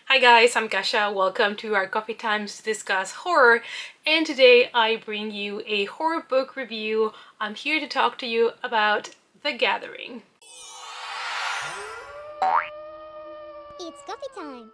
Hi guys, I'm Kasha. Welcome to our coffee times to discuss horror. And today I bring you a horror book review. I'm here to talk to you about The Gathering. It's coffee time!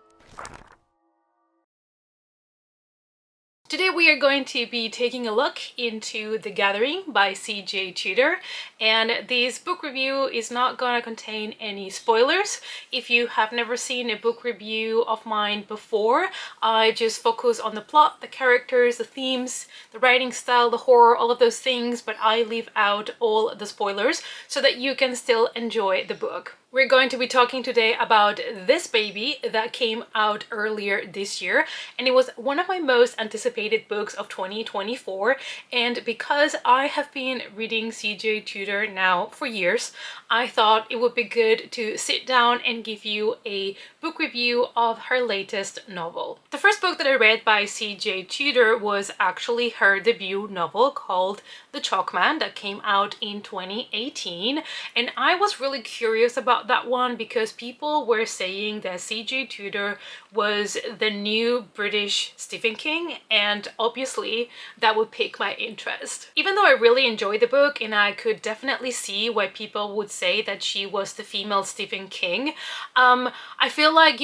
Today we are going to be taking a look into The Gathering by CJ Tudor, and this book review is not gonna contain any spoilers. If you have never seen a book review of mine before, I just focus on the plot, the characters, the themes, the writing style, the horror, all of those things, but I leave out all the spoilers so that you can still enjoy the book. We're going to be talking today about this baby that came out earlier this year, and it was one of my most anticipated books of 2024. And because I have been reading CJ Tudor now for years, I thought it would be good to sit down and give you a book review of her latest novel. The first book that I read by CJ Tudor was actually her debut novel called The Chalkman that came out in 2018, and I was really curious about that one because people were saying that CJ Tudor was the new British Stephen King, and obviously that would pique my interest. Even though I really enjoyed the book and I could definitely see why people would say that she was the female Stephen King, I feel like,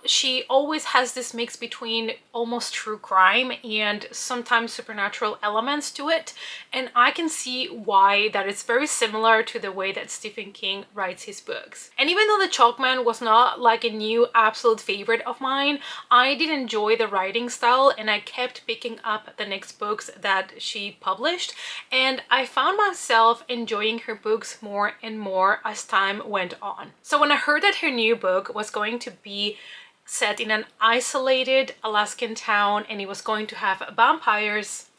she always has this mix between almost true crime and sometimes supernatural elements to it, and I can see why that is very similar to the way that Stephen King writes his books. And even though The Chalkman was not like a new absolute favorite of mine, I did enjoy the writing style and I kept picking up the next books that she published, and I found myself enjoying her books more and more as time went on. So when I heard that her new book was going to be set in an isolated Alaskan town and it was going to have vampires,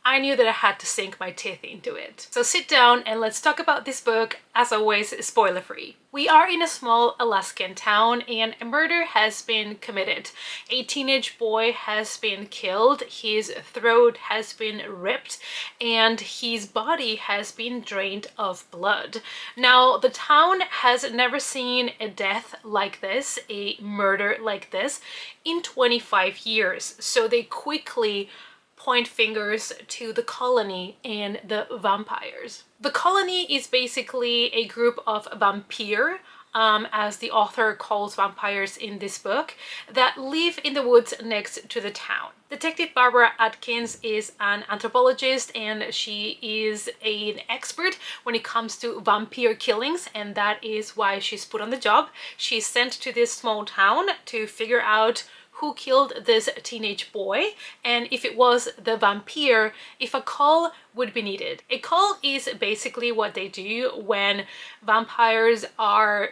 I knew that I had to sink my teeth into it. So sit down and let's talk about this book, as always, spoiler free. We are in a small Alaskan town and a murder has been committed. A teenage boy has been killed, his throat has been ripped, and his body has been drained of blood. Now, the town has never seen a death like this, a murder like this, in 25 years. So they quickly point fingers to the colony and the vampires. The colony is basically a group of vampire, as the author calls vampires in this book, that live in the woods next to the town. Detective Barbara Atkins is an anthropologist and she is an expert when it comes to vampire killings, and that is why she's put on the job. She's sent to this small town to figure out who killed this teenage boy, and if it was the vampire, if a call would be needed. A call is basically what they do when vampires are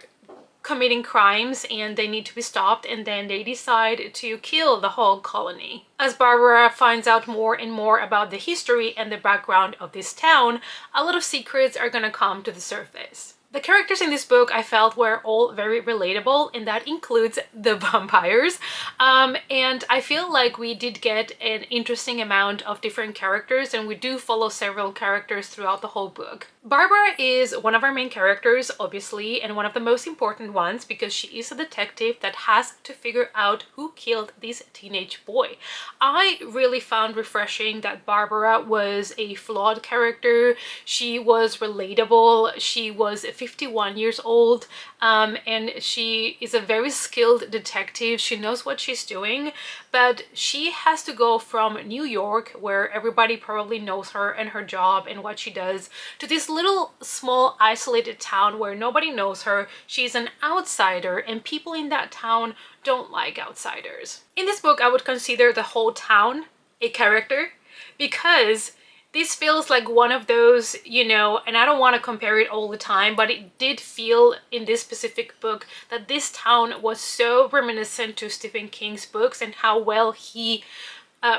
committing crimes and they need to be stopped, and then they decide to kill the whole colony. As Barbara finds out more and more about the history and the background of this town, a lot of secrets are gonna come to the surface. The characters in this book I felt were all very relatable, and that includes the vampires. And I feel like we did get an interesting amount of different characters, and we do follow several characters throughout the whole book. Barbara is one of our main characters, obviously, and one of the most important ones because she is a detective that has to figure out who killed this teenage boy. I really found refreshing that Barbara was a flawed character. She was relatable. She was 51 years old, and she is a very skilled detective. She knows what she's doing, but she has to go from New York, where everybody probably knows her and her job and what she does, to this little small isolated town where nobody knows her. She's an outsider and people in that town don't like outsiders. In this book, I would consider the whole town a character because this feels like one of those, and I don't want to compare it all the time, but it did feel in this specific book that this town was so reminiscent to Stephen King's books and how well he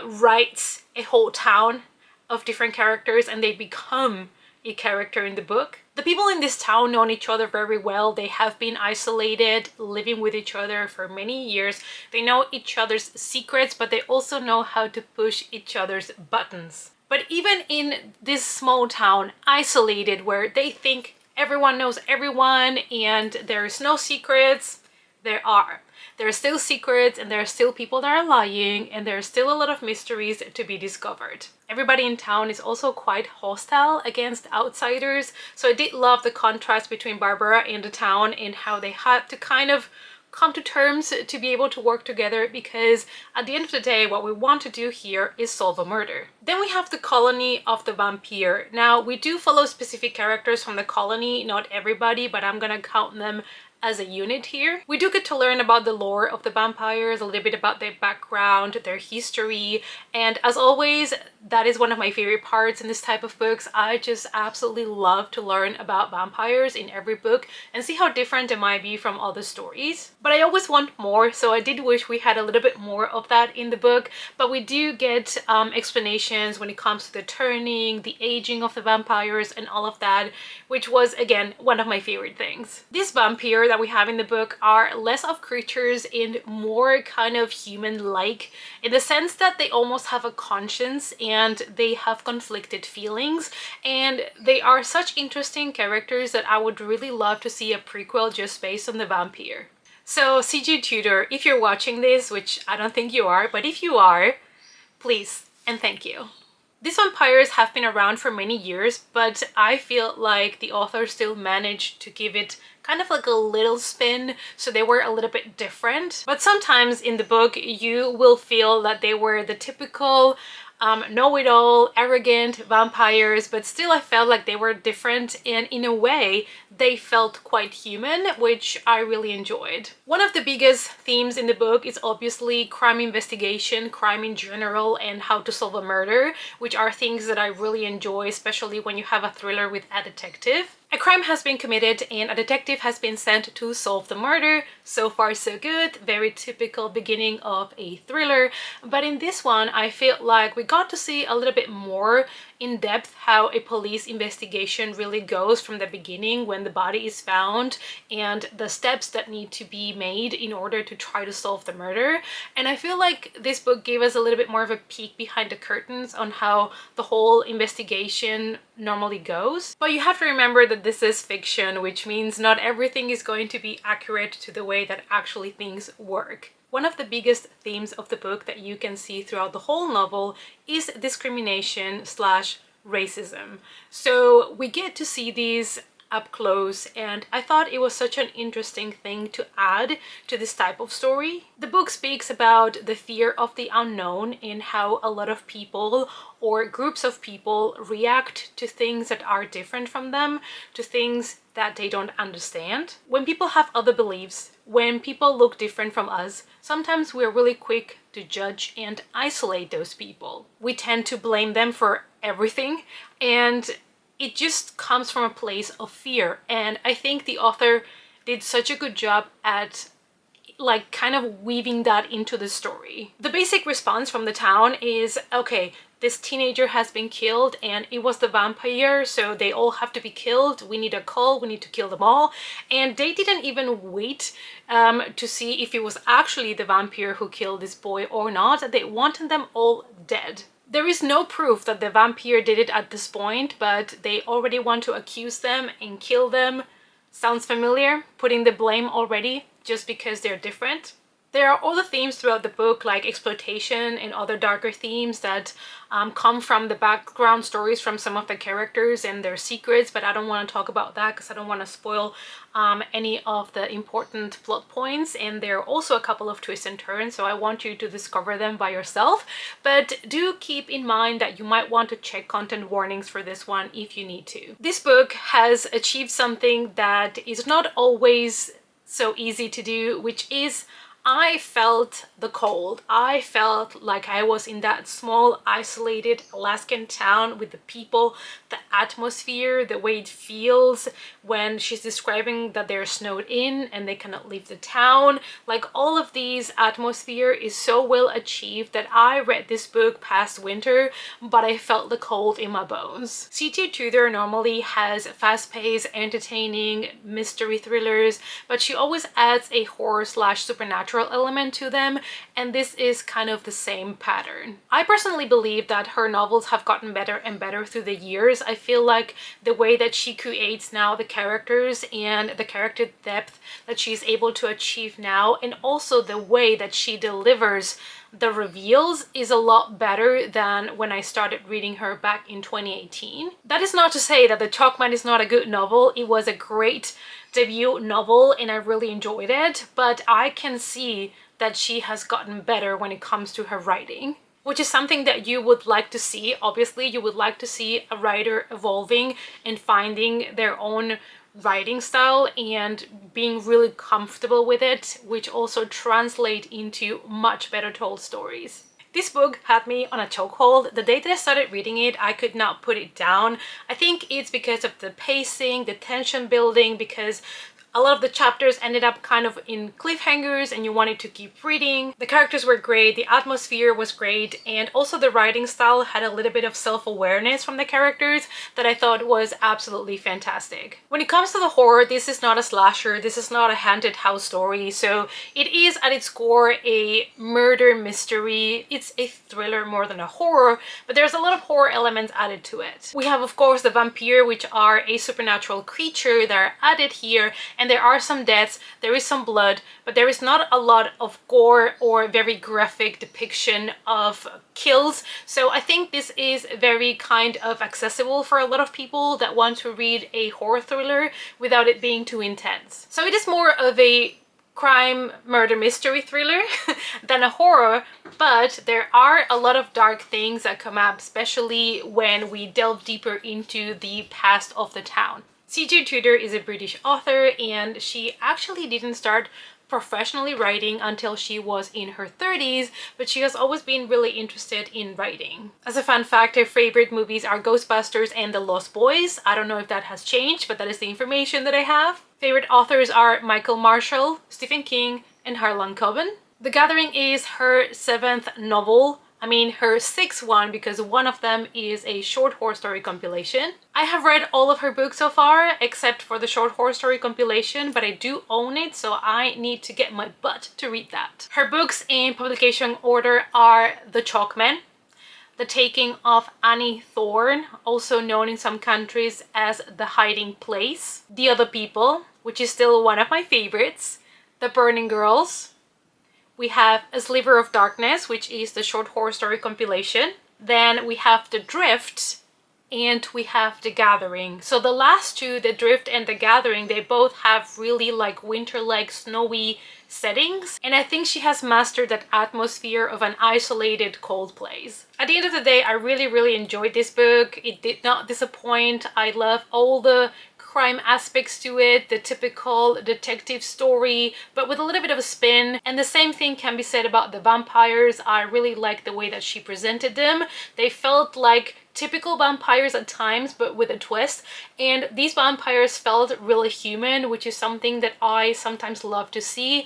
writes a whole town of different characters and they become a character in the book. The people in this town know each other very well. They have been isolated, living with each other for many years. They know each other's secrets, but they also know how to push each other's buttons. But even in this small town, isolated, where they think everyone knows everyone and there's no secrets, there are. There are still secrets, and there are still people that are lying, and there are still a lot of mysteries to be discovered. Everybody in town is also quite hostile against outsiders, so I did love the contrast between Barbara and the town and how they had to kind of come to terms to be able to work together, because at the end of the day what we want to do here is solve a murder. Then we have the colony of the vampire. Now we do follow specific characters from the colony, not everybody, but I'm gonna count them as a unit here. We do get to learn about the lore of the vampires, a little bit about their background, their history, and as always, that is one of my favorite parts in this type of books. I just absolutely love to learn about vampires in every book and see how different they might be from other stories. But I always want more, so I did wish we had a little bit more of that in the book, but we do get explanations when it comes to the turning, the aging of the vampires and all of that, which was, again, one of my favorite things. This vampire that we have in the book are less of creatures and more kind of human-like, in the sense that they almost have a conscience and they have conflicted feelings, and they are such interesting characters that I would really love to see a prequel just based on the vampire. So CJ Tudor, if you're watching this, which I don't think you are, but if you are, please and thank you. These vampires have been around for many years, but I feel like the author still managed to give it kind of like a little spin, so they were a little bit different. But sometimes in the book you will feel that they were the typical know-it-all, arrogant vampires, but still I felt like they were different, and in a way they felt quite human, which I really enjoyed. One of the biggest themes in the book is obviously crime investigation, crime in general, and how to solve a murder, which are things that I really enjoy, especially when you have a thriller with a detective. A crime has been committed and a detective has been sent to solve the murder. So far so good, very typical beginning of a thriller. But in this one, I feel like we got to see a little bit more in depth how a police investigation really goes from the beginning when the body is found and the steps that need to be made in order to try to solve the murder. And I feel like this book gave us a little bit more of a peek behind the curtains on how the whole investigation normally goes. But you have to remember that this is fiction, which means not everything is going to be accurate to the way that actually things work. One of the biggest themes of the book that you can see throughout the whole novel is discrimination slash racism. So we get to see these up close, and I thought it was such an interesting thing to add to this type of story. The book speaks about the fear of the unknown and how a lot of people or groups of people react to things that are different from them, to things that they don't understand. When people have other beliefs, when people look different from us, sometimes we're really quick to judge and isolate those people. We tend to blame them for everything, and it just comes from a place of fear. And I think the author did such a good job at like kind of weaving that into the story. The basic response from the town is, okay, this teenager has been killed and it was the vampire, so they all have to be killed. We need a call, we need to kill them all. And they didn't even wait to see if it was actually the vampire who killed this boy or not. They wanted them all dead. There is no proof that the vampire did it at this point, but they already want to accuse them and kill them. Sounds familiar? Putting the blame already just because they're different. There are other themes throughout the book, like exploitation and other darker themes that come from the background stories from some of the characters and their secrets, but I don't want to talk about that because I don't want to spoil any of the important plot points. And there are also a couple of twists and turns, so I want you to discover them by yourself. But do keep in mind that you might want to check content warnings for this one if you need to. This book has achieved something that is not always so easy to do, which is I felt the cold. I felt like I was in that small, isolated Alaskan town with the people, the atmosphere, the way it feels when she's describing that they're snowed in and they cannot leave the town. Like, all of these atmosphere is so well achieved that I read this book past winter, but I felt the cold in my bones. CJ Tudor normally has fast-paced, entertaining mystery thrillers, but she always adds a horror slash supernatural supernatural element to them, and this is kind of the same pattern. I personally believe that her novels have gotten better and better through the years. I feel like the way that she creates now the characters and the character depth that she's able to achieve now, and also the way that she delivers the reveals, is a lot better than when I started reading her back in 2018. That is not to say that The Chalkman is not a good novel. It was a great debut novel and I really enjoyed it, but I can see that she has gotten better when it comes to her writing, which is something that you would like to see. Obviously, you would like to see a writer evolving and finding their own writing style and being really comfortable with it, which also translate into much better told stories. This book had me on a chokehold. The day that I started reading it, I could not put it down. I think it's because of the pacing, the tension building, because a lot of the chapters ended up kind of in cliffhangers and you wanted to keep reading. The characters were great, the atmosphere was great, and also the writing style had a little bit of self-awareness from the characters that I thought was absolutely fantastic. When it comes to the horror, this is not a slasher, this is not a haunted house story, so it is at its core a murder mystery. It's a thriller more than a horror, but there's a lot of horror elements added to it. We have, of course, the vampire, which are a supernatural creature that are added here, and there are some deaths, there is some blood, but there is not a lot of gore or very graphic depiction of kills. So I think this is very kind of accessible for a lot of people that want to read a horror thriller without it being too intense. So it is more of a crime murder mystery thriller than a horror, but there are a lot of dark things that come up, especially when we delve deeper into the past of the town. CJ Tudor is a British author, and she actually didn't start professionally writing until she was in her 30s, but she has always been really interested in writing. As a fun fact, her favorite movies are Ghostbusters and The Lost Boys. I don't know if that has changed, but that is the information that I have. Favorite authors are Michael Marshall, Stephen King, and Harlan Coben. The Gathering is her 7th novel. I mean, her 6th one, because one of them is a short horror story compilation. I have read all of her books so far, except for the short horror story compilation, but I do own it, so I need to get my butt to read that. Her books in publication order are The Chalkman, The Taking of Annie Thorne, also known in some countries as The Hiding Place, The Other People, which is still one of my favorites, The Burning Girls. We have A Sliver of Darkness, which is the short horror story compilation. Then we have The Drift, and we have The Gathering. So the last two, The Drift and The Gathering, they both have really like winter-like snowy settings, and I think she has mastered that atmosphere of an isolated cold place. At the end of the day, I really enjoyed this book. It did not disappoint. I love all the crime aspects to it, the typical detective story, but with a little bit of a spin. And the same thing can be said about the vampires. I really liked the way that she presented them. They felt like typical vampires at times, but with a twist. And these vampires felt really human, which is something that I sometimes love to see.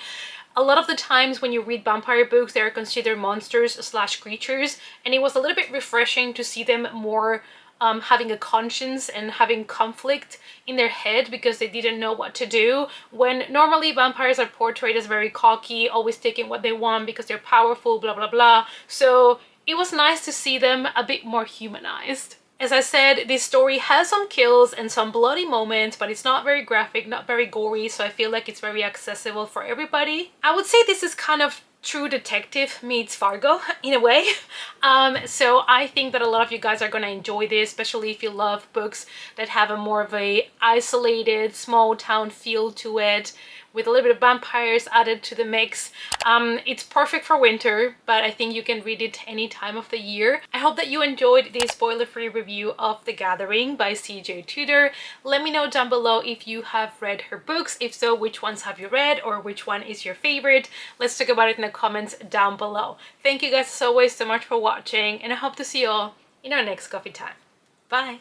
A lot of the times when you read vampire books, they are considered monsters slash creatures, and it was a little bit refreshing to see them more having a conscience and having conflict in their head because they didn't know what to do, when normally vampires are portrayed as very cocky, always taking what they want because they're powerful, blah blah blah. So it was nice to see them a bit more humanized. As I said, this story has some kills and some bloody moments, but it's not very graphic, not very gory, so I feel like it's very accessible for everybody. I would say this is kind of True Detective meets Fargo in a way. So I think that a lot of you guys are gonna enjoy this, especially if you love books that have a more of a isolated small town feel to it, with a little bit of vampires added to the mix. It's perfect for winter, but I think you can read it any time of the year. I hope that you enjoyed this spoiler-free review of The Gathering by CJ Tudor. Let me know down below if you have read her books. If so, which ones have you read, or which one is your favorite? Let's talk about it in the comments down below. Thank you guys as always so much for watching, and I hope to see you all in our next coffee time. Bye!